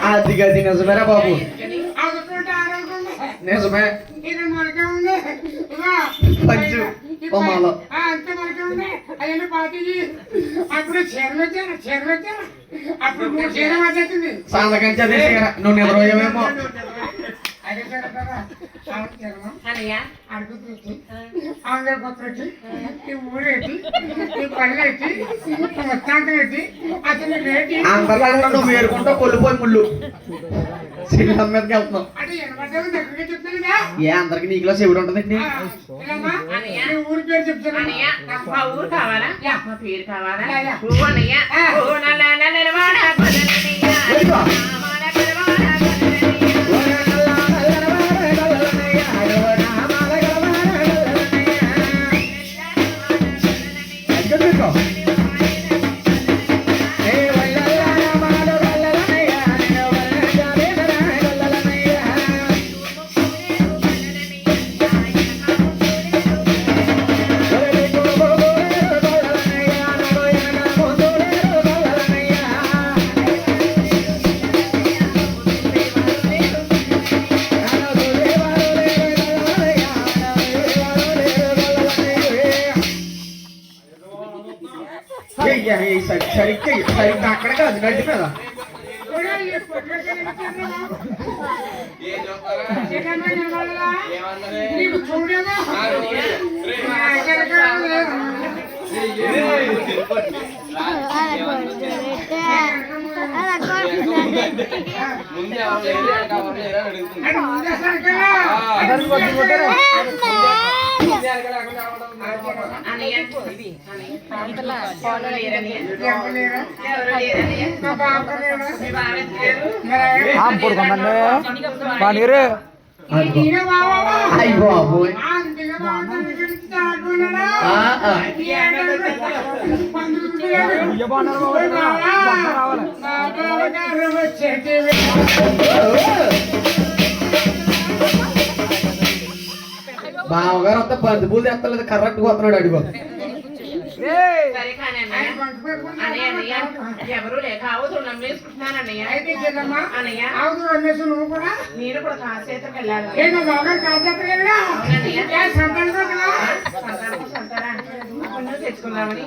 అది గది నిజమేరా బాబు, నిజమే. పంచు బొమ్మలో అంతే మనకే ఉంది. అయ్యండి పార్టీకి అప్పుడు చీర అప్పుడు 3 చీర మాట్లాడుతుంది. సాంతకంచి అదే చీర. నువ్వు నిద్రపోయావేమో. అదే అడుగు పెట్టి ఆంధ్ర కొత్త పెట్టి ఈ ఊరు పెట్టి ఈ పని పెట్టి మొత్తాంత పెట్టి అతను రేటి అందరిలో నువ్వు వేరుకుంటావు కొల్లిపోయి ముళ్ళు శిల్లం మీదకి వెళ్తున్నావు. అంటే ఎనబడ్డావు దగ్గరగా చెప్తానుగా. ఏ అందరికి నీకులో చెవిడు ఉంటుందండి. ఊరి పేరు చెప్తాను. మా ఊరు కావాలా, మా పేరు కావాలా? సరిగ్గా అక్కడ కాదు గడ్డి మీద. నీకు చూడేమో అయ్యో బాబోయ్, బావగారు అంతా బంతి పూలు తెస్తలేదు, కరెక్ట్ గా వస్తున్నాడు అడుగు. ఎవరు లేక ఆవుతూ నమ్మేసుకుంటున్నానన్నయ్య. నువ్వు కూడా నేను కూడా కాసేతకు వెళ్ళాలి. సంతానం తెచ్చుకున్నామని